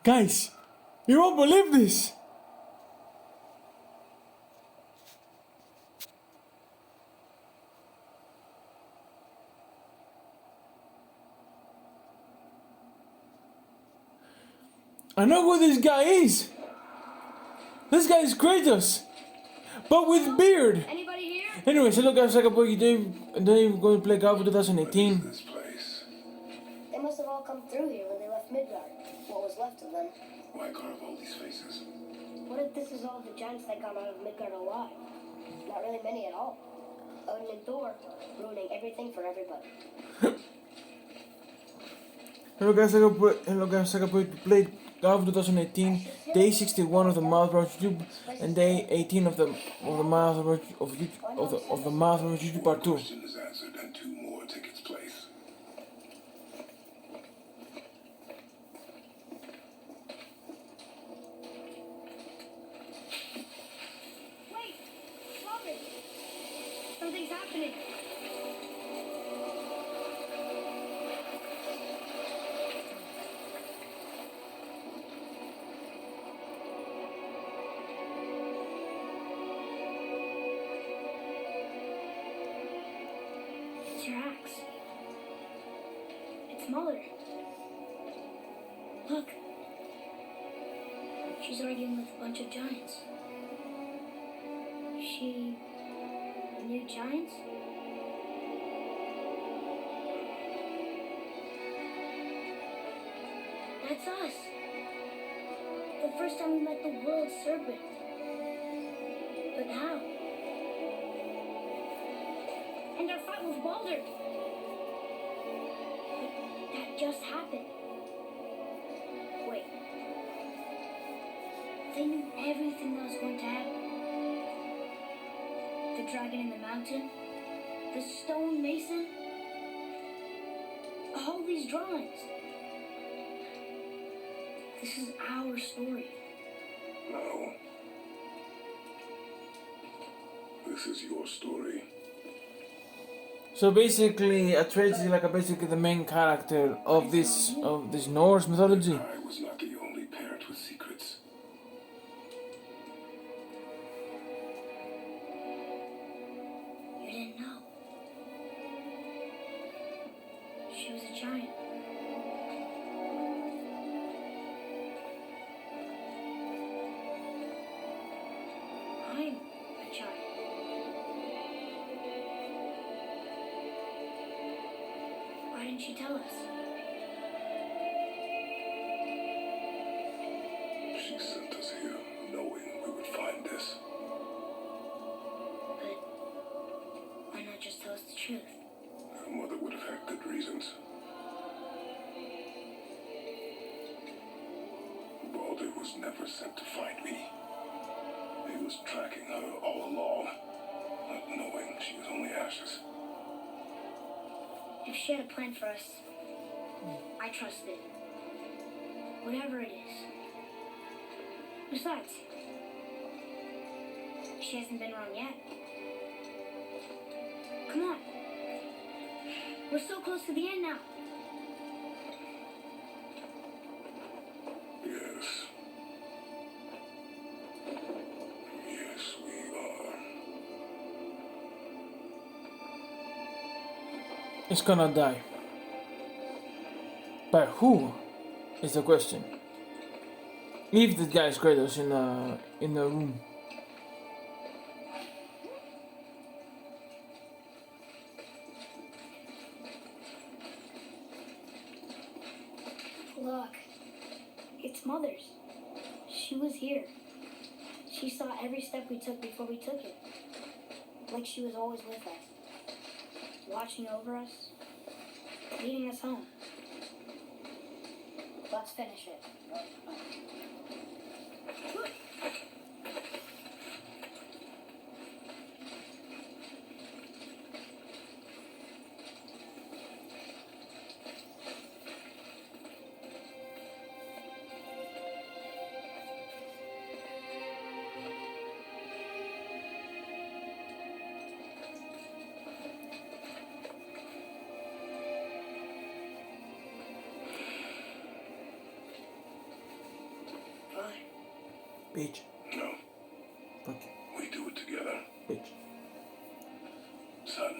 Guys, you won't believe this! I know who this guy is! This guy is Kratos! But with beard! Anybody here? Anyways, hello guys, like a boy, today we're going to play God of 2018. This place. They must have all come through here when they left Midgard. What was left of them. Why carve all these faces? What if this is all the giants that got out of Midgard alive? Not really many at all. Odin and Thor ruining everything for everybody. Hello guys, like a boy, play God of 2018, day 61 of the Mouth Rush YouTube, and day 18 of the Mouth Rush of the Mouth Rush YouTube Part 2. Question is answered and two more take its place. Wait! Stop it! Something's happening! It's your axe. It's Mother. Look. She's arguing with a bunch of giants. She knew giants? That's us. The first time we met the world serpent. But how? And our fight with Baldur. But that just happened. Wait. They knew everything that was going to happen. The dragon in the mountain, the stone mason, all these drawings. This is our story. No. This is your story. So basically, Atreus is like basically the main character of this Norse mythology. I was not the only parent with secrets. You didn't know. She was a giant. I'm a giant. Why didn't she tell us? She sent us here knowing we would find this. But why not just tell us the truth? Your mother would have had good reasons. Baldur was never sent to find me. He was tracking her all along, not knowing she was only ashes. If she had a plan for us, I trust it. Whatever it is. Besides, she hasn't been wrong yet. Come on. We're so close to the end now. Yes. Yes, we are. It's gonna die. But who is the question? If the guy is Kratos in the room. Look, it's Mother's. She was here. She saw every step we took before we took it. Like she was always with us. Watching over us. Leading us home. Let's finish it. Bitch. No, Fuck you. we do it together. Bitch. Son.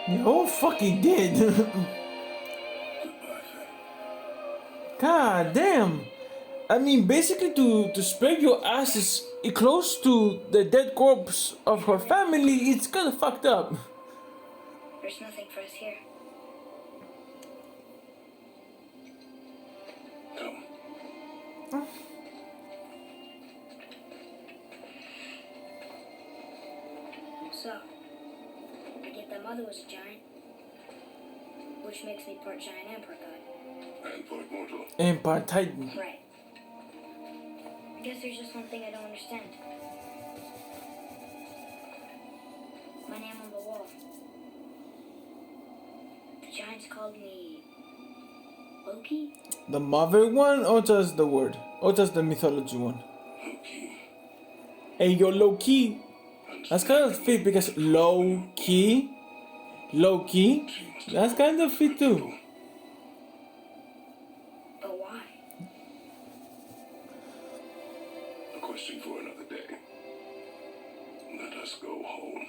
You're fucking dead. Goodbye, Finn. God damn. I mean, basically, to spread your asses close to the dead corpse of her family, it's kind of fucked up. There's nothing for us here. Come. So, I get that mother was a giant, which makes me part giant and part god. And part mortal. And part Titan. Right. I guess there's just one thing I don't understand. My name on the wall. The giants called me Loki? The mother one, or just the word? Or just the mythology one? Loki. Hey, yo, low key. That's kind of fit because low key. That's kind of fit too. But why? A question for another day. Let us go home.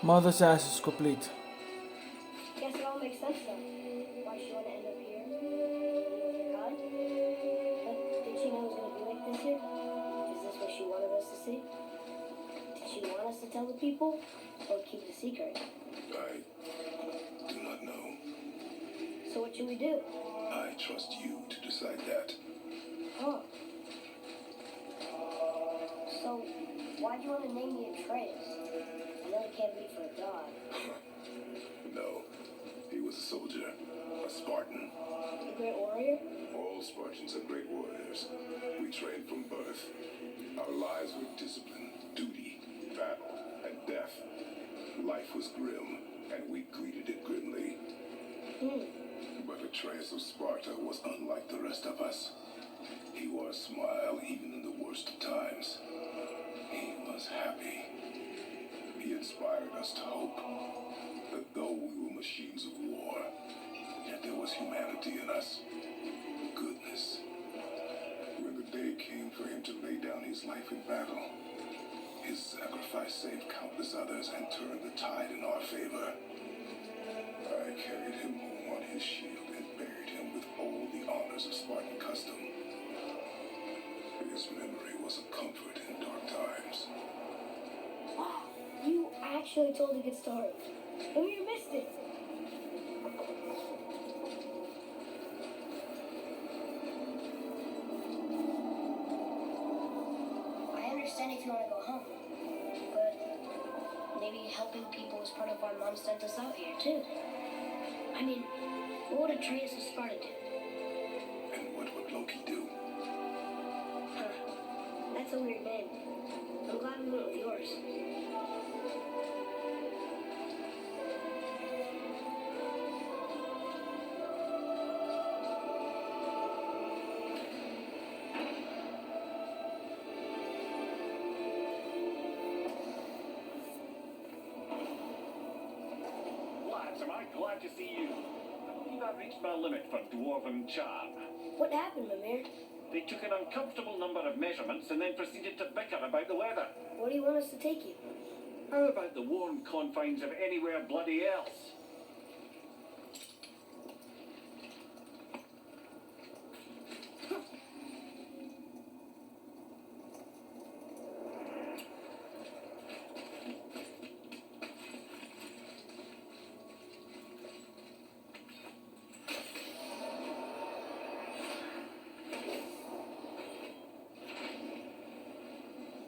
Mother's ass is complete. Guess it all makes sense then. Why she wanna end up here? God? But did she know it was gonna be like this here? Is this what she wanted us to see? Did she want us to tell the people? Or keep it a secret? I do not know. So what should we do? I trust you to decide that. Huh. So, why'd you want to name me Atreus? I know it can't be for a god. No. He was a soldier. A Spartan. A great warrior? All Spartans are great warriors. We trained from birth. Our lives were discipline, duty, battle, and death. Life was grim, and we greeted it grimly. But Atreus of Sparta was unlike the rest of us. He wore a smile even in the worst of times. He was happy. He inspired us to hope that though we were machines of war, yet there was humanity in us. Goodness. When the day came for him to lay down his life in battle, his sacrifice saved countless others and turned the tide in our favor. I carried him home on his shield and buried him with all the honors of Spartan custom. His memory was a comfort in dark times. Wow, you actually told a good story. And we missed it. I understand if you want to go home, but maybe helping people is part of why Mom sent us out here, too. I mean, what would Atreus of Sparta do? And what would Loki do? Huh. That's a weird name. I'm glad we went with yours. Lads, am I glad to see you. longer reached my limit for dwarven charm. What happened, Mimir? They took an uncomfortable number of measurements and then proceeded to bicker about the weather. Where do you want us to take you? How about the warm confines of anywhere bloody else?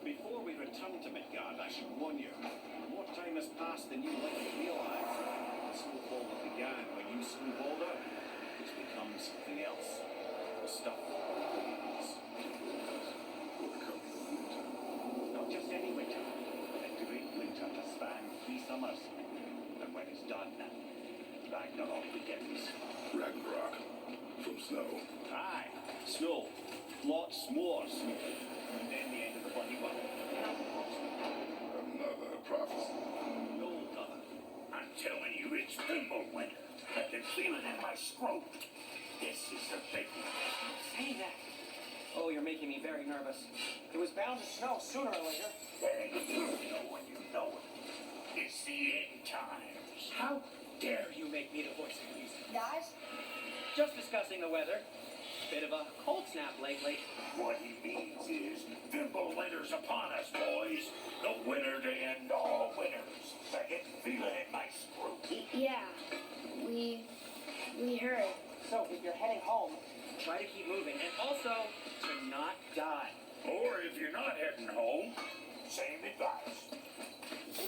Before we return to Midgard, I should warn you, more time has passed than you likely realize. The snowfall that began when you slew Balder has become something else. The stuff of winds. Will come the winter. Not just any winter, but a great winter to span 3 summers. And when it's done, Ragnarok begins. Ragnarok. From snow. Aye, snow. Lots more snow. And then the end of the bloody world. Another prophecy. No other. I'm telling you, it's Thimble winter. I can feel it in my scrotum. This is the big one. Say that. Oh, you're making me very nervous. It was bound to snow sooner or later. Hey, you know when you know it. It's the end times. How dare you make me the voice of reason? Guys? Just discussing the weather. Bit of a cold snap lately. What he means is, Thimble winter's upon us, boys. The winter to end all winters. I can feel it in my scrotum. Yeah. We heard. So if you're heading home, try to keep moving and also to not die. Or if you're not heading home, same advice.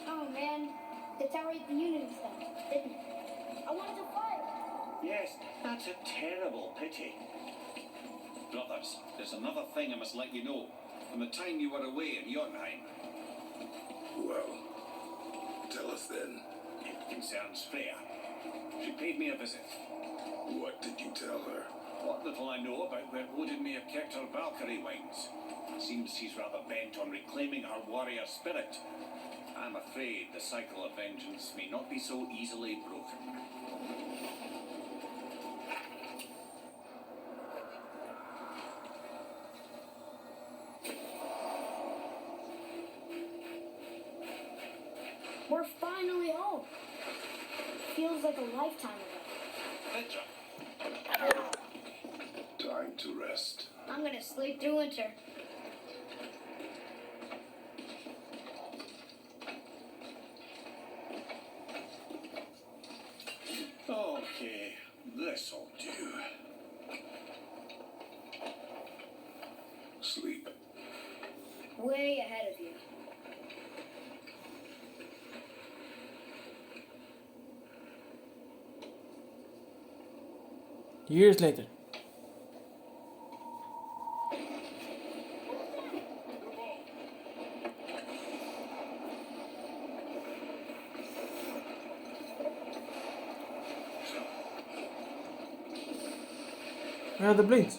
Oh man, the tower hit the Unity stuff, didn't it? I wanted to fight. Yes, that's a terrible pity. Brothers, there's another thing I must let you know. From the time you were away in Jotunheim, Well, tell us then. it concerns Freya. She paid me a visit. What did you tell her? What little I know about where Odin may have kept her Valkyrie wings. Seems she's rather bent on reclaiming her warrior spirit. I'm afraid the cycle of vengeance may not be so easily broken. We're finally home. Feels like a lifetime ago. Petra, Time to rest. I'm gonna sleep through winter. okay, this'll do. Sleep. Way ahead of you. Years later. Where are the blades?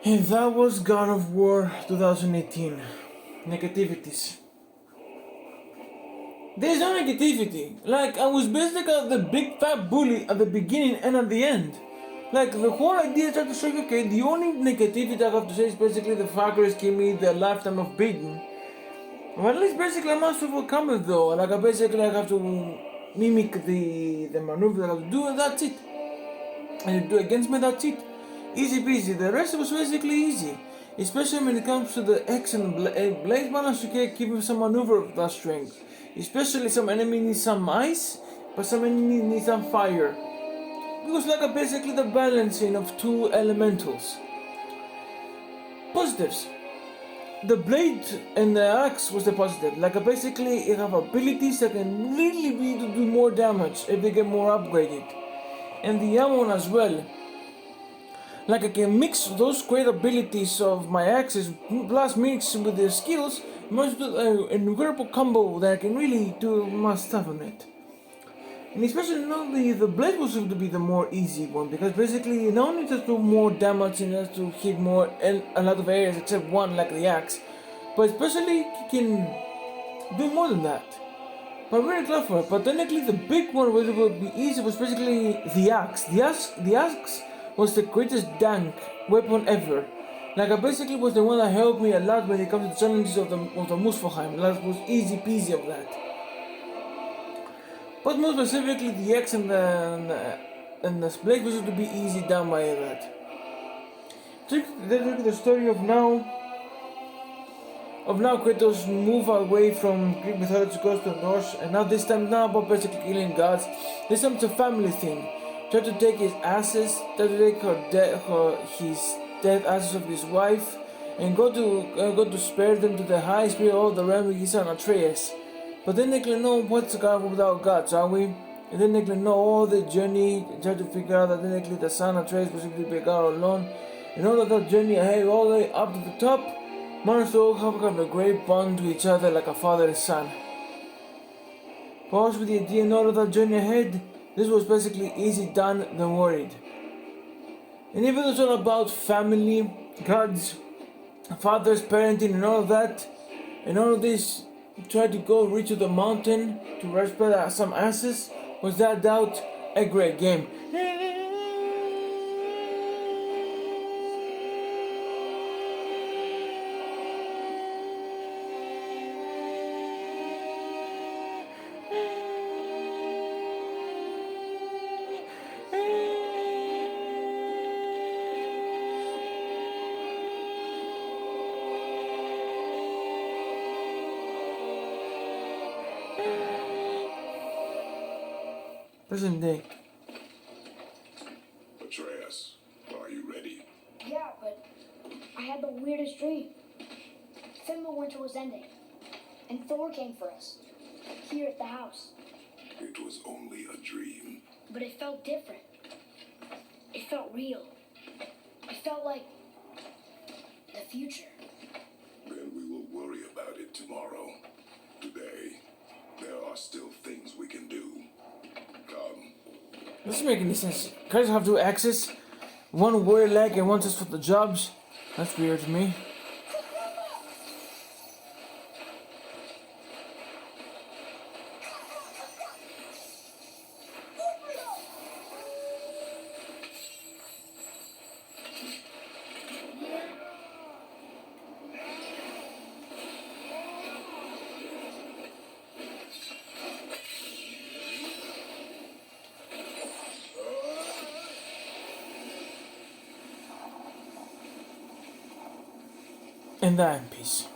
And that was God of War 2018. Negativities. There's no negativity. Like, I was basically the big fat bully at the beginning and at the end. Like, the whole idea is trying to show you, okay, the only negativity I have to say is basically the fuckers give me the lifetime of beating. Well, at least basically I must overcome it though. Like, I basically have to mimic the maneuver that I have to do, and that's it. And you do against me, that's it. Easy peasy. The rest was basically easy. Especially when it comes to the X and Blaze balance, you can give him some maneuver of that strength. Especially some enemy needs some ice, but some enemy needs some fire. Because like basically the balancing of two elementals. Positives. The blade and the axe was the positive. Like basically you have abilities that can really be to do more damage if they get more upgraded. And the ammo as well. Like I can mix those great abilities of my axes plus mix with the skills, must do an incredible combo that I can really do my stuff on it. And especially now the blade was going to be the more easy one because basically you don't need to do more damage and has to hit more in a lot of areas except one like the axe. But especially you can do more than that. But very clever. But technically the big one where it would be easy was basically the axe. The axe was the greatest dank weapon ever. Like I basically was the one that helped me a lot when it comes to the challenges of the Muspelheim. That was easy peasy of that. But more specifically the X and the blade was to be easy done by that. Take the story of now Kratos move away from Greek mythology goes to Norse, and now this time not about basically killing gods. This time it's a family thing. Try to take his asses, try to take his dead asses of his wife, and go to spare them to the high spirit of all the realm with his son Atreus. But then they can know what's a god without gods, are we? And then they can know all the journey, and try to figure out that technically the son Atreus was simply be a god alone, and all of that journey ahead all the way up to the top. Managed to all have a great bond to each other like a father and son. Pause with the idea and all of that journey ahead. This was basically easy done than worried. And even though it's all about family, gods, fathers, parenting and all of that, and all of this, try to go reach to the mountain to rescue some asses, was that doubt a great game. Present day. Atreus, are you ready? Yeah, but I had the weirdest dream. Fimbulwinter was ending, and Thor came for us, here at the house. It was only a dream. But it felt different. It felt real. It felt like the future. Then we will worry about it tomorrow. Today, there are still things we can do. Come. This doesn't make any sense. Guys have two axes, one warrior leg and one just for the jobs. That's weird to me. And that in peace.